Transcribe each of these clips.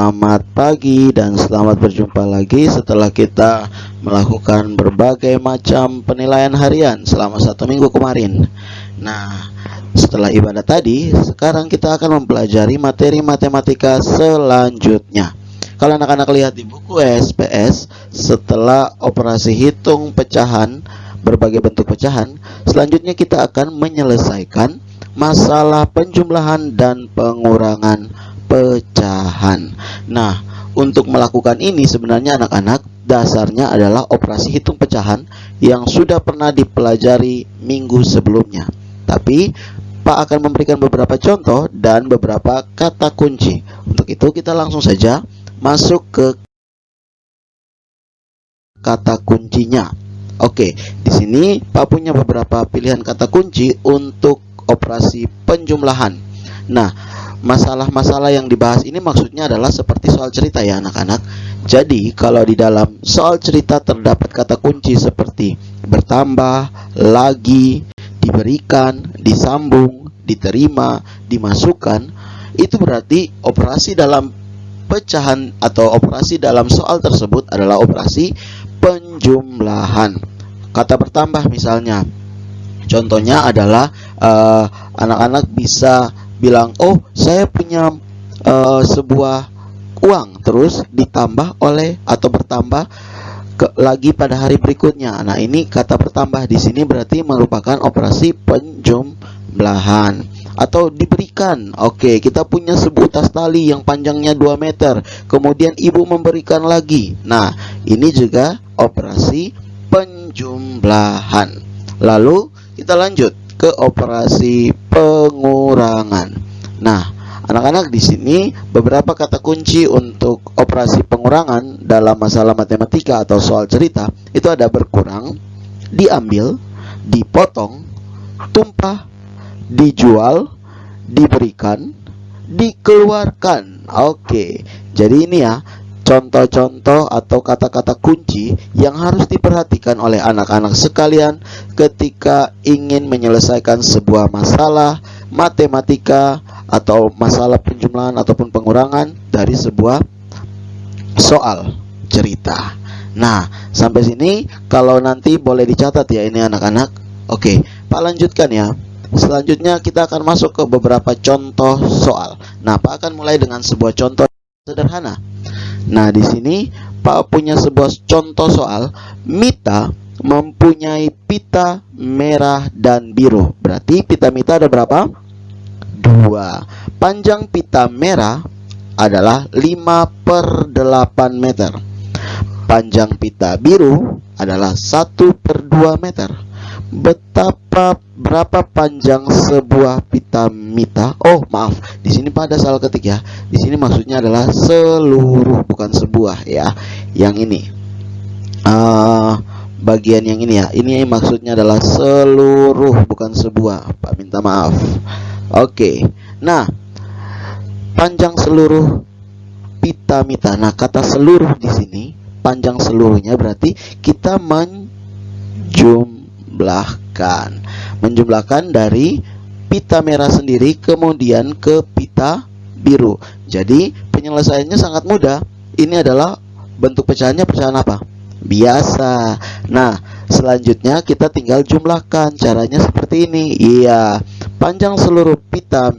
Selamat pagi dan selamat berjumpa lagi setelah kita melakukan berbagai macam penilaian harian selama 1 minggu kemarin. Nah, setelah ibadah tadi, sekarang kita akan mempelajari materi matematika selanjutnya. Kalau anak-anak lihat di buku SPS, setelah operasi hitung pecahan, berbagai bentuk pecahan, selanjutnya kita akan menyelesaikan masalah penjumlahan dan pengurangan pecahan. Nah, untuk melakukan ini sebenarnya anak-anak dasarnya adalah operasi hitung pecahan yang sudah pernah dipelajari minggu sebelumnya. Tapi Pak akan memberikan beberapa contoh dan beberapa kata kunci. Untuk itu kita langsung saja masuk ke kata kuncinya. Oke, di sini Pak punya beberapa pilihan kata kunci untuk operasi penjumlahan. Nah, masalah-masalah yang dibahas ini maksudnya adalah seperti soal cerita ya anak-anak. Jadi kalau di dalam soal cerita terdapat kata kunci seperti bertambah, lagi, diberikan, disambung, diterima, dimasukkan, itu berarti operasi dalam pecahan atau operasi dalam soal tersebut adalah operasi penjumlahan. Kata bertambah misalnya, contohnya adalah anak-anak bisa bilang, oh saya punya sebuah uang, terus ditambah oleh atau bertambah lagi pada hari berikutnya. Nah, ini kata bertambah di sini berarti merupakan operasi penjumlahan. Atau diberikan, oke, kita punya sebuah tas tali yang panjangnya 2 meter, kemudian ibu memberikan lagi. Nah, ini juga operasi penjumlahan. Lalu kita lanjut ke operasi pengurangan. Nah, anak-anak di sini beberapa kata kunci untuk operasi pengurangan dalam masalah matematika atau soal cerita itu ada berkurang, diambil, dipotong, tumpah, dijual, diberikan, dikeluarkan. Oke, jadi ini ya contoh-contoh atau kata-kata kunci yang harus diperhatikan oleh anak-anak sekalian ketika ingin menyelesaikan sebuah masalah matematika atau masalah penjumlahan ataupun pengurangan dari sebuah soal cerita. Nah, sampai sini kalau nanti boleh dicatat ya ini anak-anak. Oke, Pak lanjutkan ya. Selanjutnya kita akan masuk ke beberapa contoh soal. Nah, Pak akan mulai dengan sebuah contoh sederhana. Nah, di sini Pak punya sebuah contoh soal. Mita mempunyai pita merah dan biru. Berarti pita Mita ada berapa? 2. Panjang pita merah adalah 5/8 meter. Panjang pita biru adalah 1/2 meter. Berapa panjang sebuah pita Mita? Oh, maaf. Di sini pada salah ketik ya. Di sini maksudnya adalah seluruh, bukan sebuah ya. Yang ini. Bagian yang ini ya. Ini maksudnya adalah seluruh, bukan sebuah. Pak minta maaf. Oke. Nah, panjang seluruh pita Mita. Nah, kata seluruh di sini, panjang seluruhnya berarti kita menjumlahkan dari pita merah sendiri kemudian ke pita biru. Jadi penyelesaiannya sangat mudah. Ini adalah bentuk pecahannya pecahan apa? Biasa. Nah, selanjutnya kita tinggal jumlahkan. Caranya seperti ini. Iya, panjang seluruh pita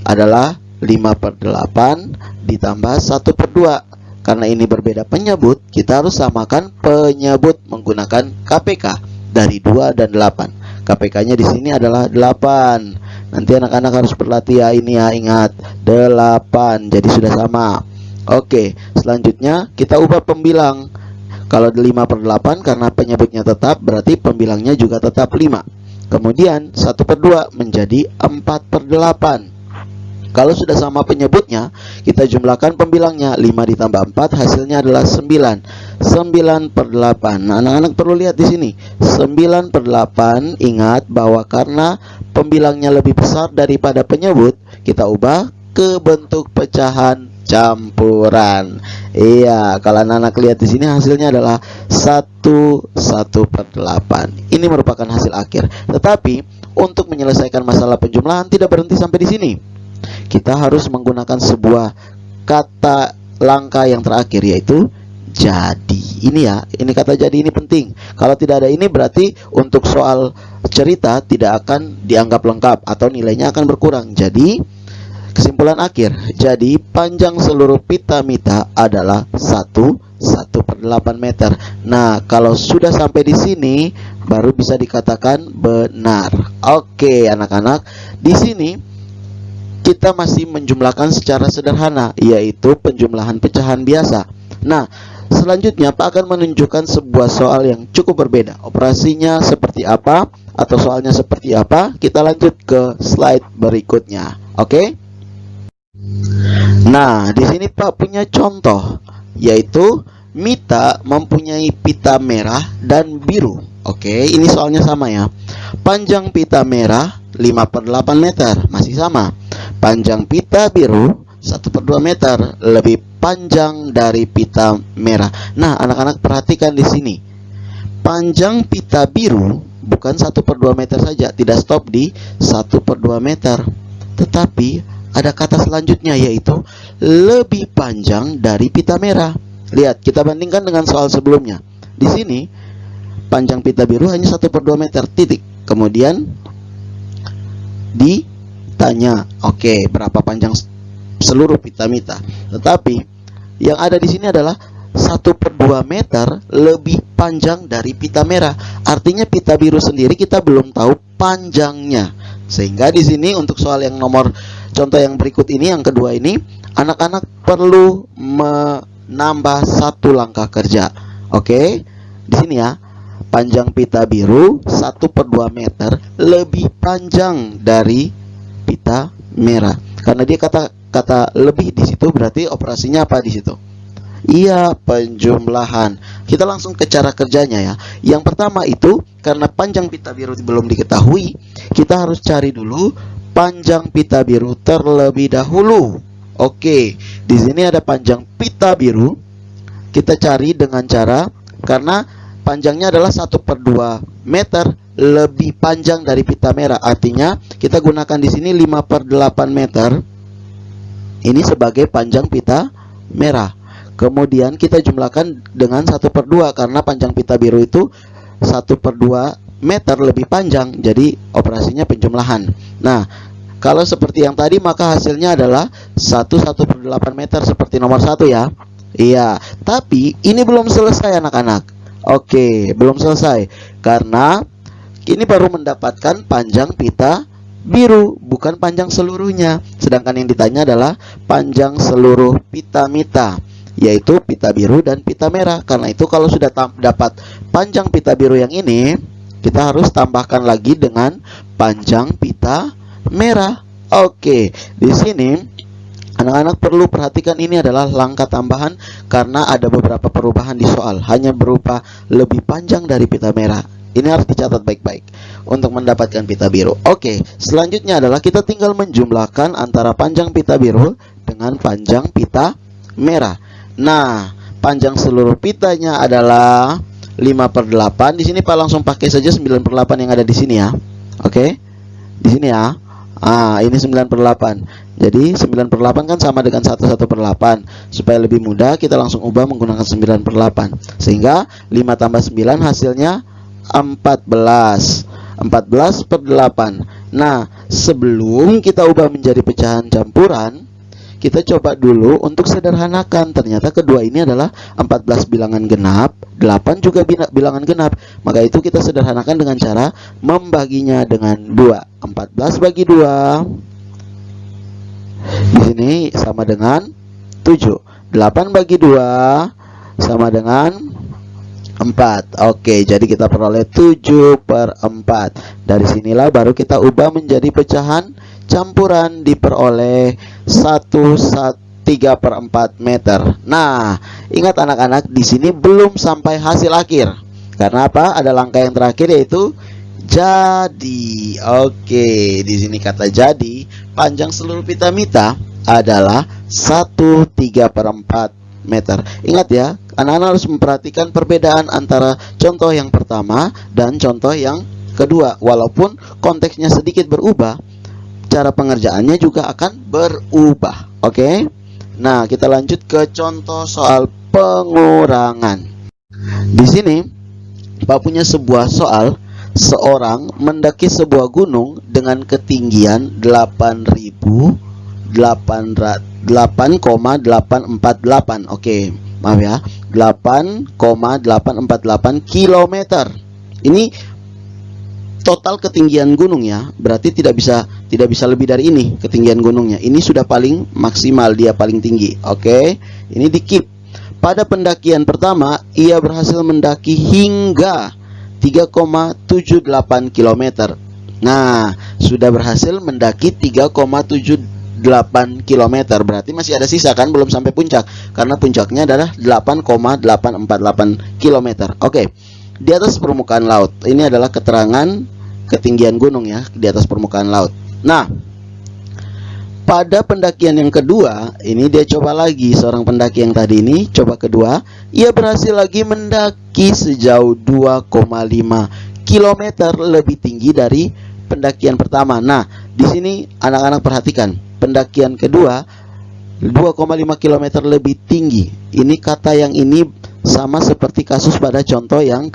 adalah 5/8 ditambah 1/2. Karena ini berbeda penyebut, kita harus samakan penyebut menggunakan KPK dari 2 dan 8. KPK-nya di sini adalah 8. Nanti anak-anak harus berlatih ya, ini ya, ingat 8. Jadi sudah sama. Oke, selanjutnya kita ubah pembilang. Kalau 5/8 karena penyebutnya tetap, berarti pembilangnya juga tetap 5. Kemudian 1/2 menjadi 4/8. Kalau sudah sama penyebutnya, kita jumlahkan pembilangnya. 5 ditambah 4 hasilnya adalah 9. 9/8. Nah, anak-anak perlu lihat di sini. 9/8, ingat bahwa karena pembilangnya lebih besar daripada penyebut, kita ubah ke bentuk pecahan campuran. Iya, kalau anak-anak lihat di sini hasilnya adalah 1/8. Ini merupakan hasil akhir. Tetapi untuk menyelesaikan masalah penjumlahan tidak berhenti sampai di sini. Kita harus menggunakan sebuah kata langkah yang terakhir, yaitu jadi. Ini ya, ini kata jadi ini penting. Kalau tidak ada ini berarti untuk soal cerita tidak akan dianggap lengkap atau nilainya akan berkurang. Jadi kesimpulan akhir, jadi panjang seluruh pita mita adalah 1/8 meter. Nah, kalau sudah sampai di sini baru bisa dikatakan benar. Oke, anak-anak, di sini kita masih menjumlahkan secara sederhana, yaitu penjumlahan pecahan biasa. Nah, selanjutnya Pak akan menunjukkan sebuah soal yang cukup berbeda. Operasinya seperti apa atau soalnya seperti apa? Kita lanjut ke slide berikutnya. Oke? Nah, di sini Pak punya contoh, yaitu Mita mempunyai pita merah dan biru. Oke, ini soalnya sama ya. Panjang pita merah 5/8 meter, masih sama. Panjang pita biru 1/2 meter, lebih panjang dari pita merah. Nah, anak-anak perhatikan di sini. Panjang pita biru bukan 1/2 meter saja, tidak stop di 1/2 meter. Tetapi ada kata selanjutnya, yaitu lebih panjang dari pita merah. Lihat, kita bandingkan dengan soal sebelumnya. Di sini panjang pita biru hanya 1/2 meter, titik. Kemudian ditanya, oke, berapa panjang seluruh pita mita? Tetapi yang ada di sini adalah 1/2 meter lebih panjang dari pita merah. Artinya pita biru sendiri kita belum tahu panjangnya. Sehingga di sini untuk soal yang nomor contoh yang berikut ini, yang kedua ini, anak-anak perlu menambah satu langkah kerja. Oke, di sini ya, panjang pita biru 1/2 meter lebih panjang dari pita merah. Karena dia kata lebih di situ, berarti operasinya apa di situ? Iya, penjumlahan. Kita langsung ke cara kerjanya ya. Yang pertama itu, karena panjang pita biru belum diketahui, kita harus cari dulu panjang pita biru terlebih dahulu. Oke, di sini ada panjang pita biru. Kita cari dengan cara, karena panjangnya adalah 1/2 meter lebih panjang dari pita merah. Artinya kita gunakan di sini 5/8 meter. Ini sebagai panjang pita merah. Kemudian kita jumlahkan dengan 1/2 karena panjang pita biru itu 1/2 meter lebih panjang. Jadi operasinya penjumlahan. Nah, kalau seperti yang tadi maka hasilnya adalah 1/8 meter seperti nomor 1 ya. Iya, tapi ini belum selesai anak-anak. Oke, belum selesai. Karena ini baru mendapatkan panjang pita biru, bukan panjang seluruhnya. Sedangkan yang ditanya adalah panjang seluruh pita mita, yaitu pita biru dan pita merah. Karena itu kalau sudah dapat panjang pita biru yang ini, kita harus tambahkan lagi dengan panjang pita merah. Oke, di sini anak-anak perlu perhatikan, ini adalah langkah tambahan karena ada beberapa perubahan di soal, hanya berupa lebih panjang dari pita merah. Ini harus dicatat baik-baik untuk mendapatkan pita biru. Oke, selanjutnya adalah kita tinggal menjumlahkan antara panjang pita biru dengan panjang pita merah. Nah, panjang seluruh pitanya adalah 5/8. Di sini Pak langsung pakai saja 9/8 yang ada di sini ya. Oke, di sini ya. Ini 9/8. Jadi 9/8 kan sama dengan 1/8. Supaya lebih mudah kita langsung ubah menggunakan 9/8. Sehingga 5 tambah 9 hasilnya 14. 14/8. Nah, sebelum kita ubah menjadi pecahan campuran, kita coba dulu untuk sederhanakan. Ternyata kedua ini adalah 14 bilangan genap, 8 juga bilangan genap. Maka itu kita sederhanakan dengan cara membaginya dengan 2. 14 bagi 2. Di sini sama dengan 7. 8 bagi 2 sama dengan 4. Oke, jadi kita peroleh 7/4. Dari sinilah baru kita ubah menjadi pecahan campuran, diperoleh 3/4 meter. Nah, ingat anak-anak, di sini belum sampai hasil akhir. Karena apa? Ada langkah yang terakhir, yaitu jadi. Oke, di sini kata jadi, panjang seluruh pita mita adalah 1/3/4 meter. Ingat ya, anak-anak harus memperhatikan perbedaan antara contoh yang pertama dan contoh yang kedua. Walaupun konteksnya sedikit berubah, cara pengerjaannya juga akan berubah. Oke. Nah, kita lanjut ke contoh soal pengurangan. Di sini Pak punya sebuah soal. Seorang mendaki sebuah gunung dengan ketinggian 8,848. Oke, maaf ya. 8,848 kilometer. Ini total ketinggian gunung ya. Berarti tidak bisa lebih dari ini ketinggian gunungnya. Ini sudah paling maksimal, dia paling tinggi. Oke, ini di keep. Pada pendakian pertama, ia berhasil mendaki hingga 3,78 km. Nah, sudah berhasil mendaki 3,78 km. Berarti masih ada sisa kan, belum sampai puncak. Karena puncaknya adalah 8,848 km. Oke, di atas permukaan laut. Ini adalah keterangan ketinggian gunung ya, di atas permukaan laut. Nah, pada pendakian yang kedua, ini dia coba lagi. Seorang pendaki yang tadi ini coba kedua, ia berhasil lagi mendaki sejauh 2,5 km lebih tinggi dari pendakian pertama. Nah, di sini anak-anak perhatikan, pendakian kedua 2,5 km lebih tinggi. Ini kata yang ini sama seperti kasus pada contoh yang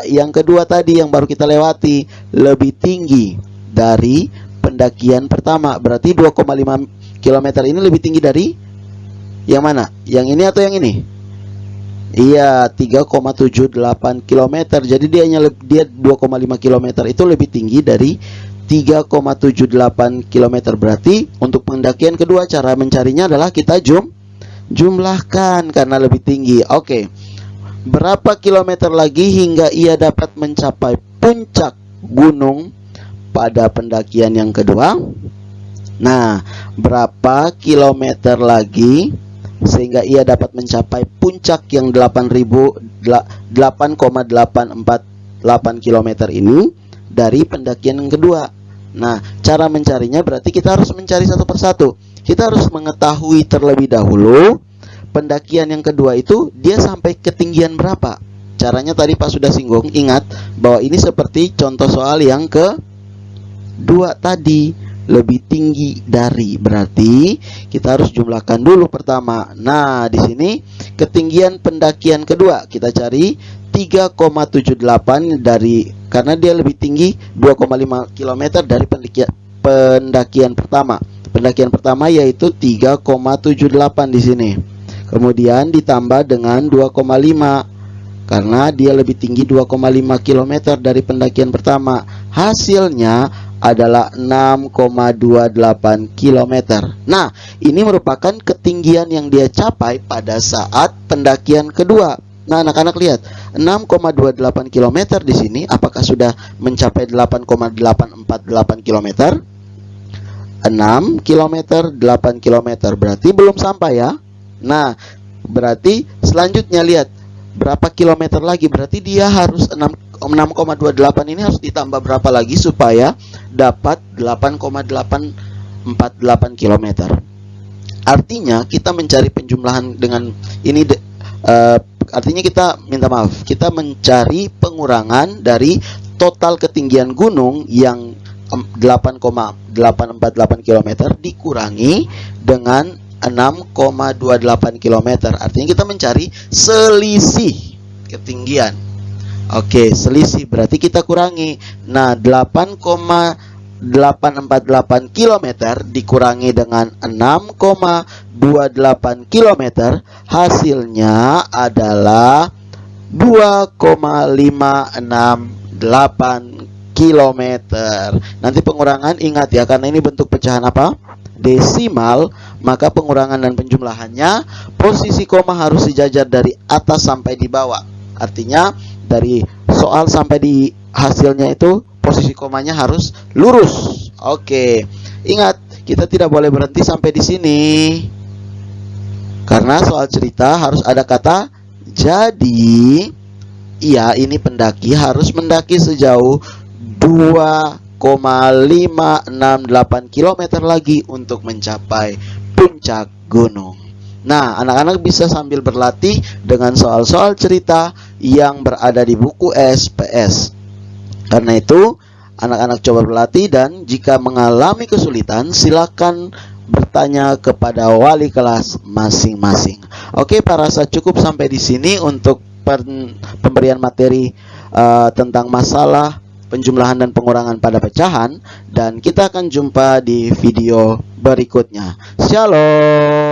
yang kedua tadi yang baru kita lewati, lebih tinggi dari pendakian pertama. Berarti 2,5 km ini lebih tinggi dari yang mana? Yang ini atau yang ini? Iya, 3,78 km. Jadi dia 2,5 km itu lebih tinggi dari 3,78 km. Berarti untuk pendakian kedua cara mencarinya adalah kita jumlahkan karena lebih tinggi. Oke. Berapa kilometer lagi hingga ia dapat mencapai puncak gunung pada pendakian yang kedua? Nah, berapa kilometer lagi sehingga ia dapat mencapai puncak yang 8,848 km ini dari pendakian yang kedua? Nah, cara mencarinya berarti kita harus mencari satu persatu. Kita harus mengetahui terlebih dahulu pendakian yang kedua itu dia sampai ketinggian berapa. Caranya tadi Pak sudah singgung. Ingat bahwa ini seperti contoh soal yang kedua tadi, lebih tinggi dari. Berarti kita harus jumlahkan dulu pertama. Nah, di sini ketinggian pendakian kedua kita cari 3,78 dari, karena dia lebih tinggi 2,5 km dari pendakian pertama. Pendakian pertama yaitu 3,78 di sini. Kemudian ditambah dengan 2,5 karena dia lebih tinggi 2,5 km dari pendakian pertama. Hasilnya adalah 6,28 km. Nah, ini merupakan ketinggian yang dia capai pada saat pendakian kedua. Nah, anak-anak lihat, 6,28 km di sini apakah sudah mencapai 8,848 km? 6 km, 8 km, berarti belum sampai ya. Nah, berarti selanjutnya lihat berapa kilometer lagi. Berarti dia harus 6,28 ini harus ditambah berapa lagi supaya dapat 8,848 km. Artinya kita mencari penjumlahan dengan ini artinya kita kita mencari pengurangan dari total ketinggian gunung yang 8,848 km dikurangi dengan 6,28 km. Artinya kita mencari selisih ketinggian. Oke, selisih berarti kita kurangi. Nah, 8,848 km dikurangi dengan 6,28 km, hasilnya adalah 2,568 km. Nanti pengurangan ingat ya, karena ini bentuk pecahan apa? Desimal, maka pengurangan dan penjumlahannya posisi koma harus sejajar dari atas sampai di bawah. Artinya dari soal sampai di hasilnya itu posisi komanya harus lurus. Oke. Ingat, kita tidak boleh berhenti sampai di sini. Karena soal cerita harus ada kata jadi. Iya, ini pendaki harus mendaki sejauh 2,568 km lagi untuk mencapai puncak gunung. Nah, anak-anak bisa sambil berlatih dengan soal-soal cerita yang berada di buku SPS. Karena itu, anak-anak coba berlatih dan jika mengalami kesulitan, silakan bertanya kepada wali kelas masing-masing. Oke, Pak rasa cukup sampai di sini untuk pemberian materi tentang masalah penjumlahan dan pengurangan pada pecahan, dan kita akan jumpa di video berikutnya. Shalom.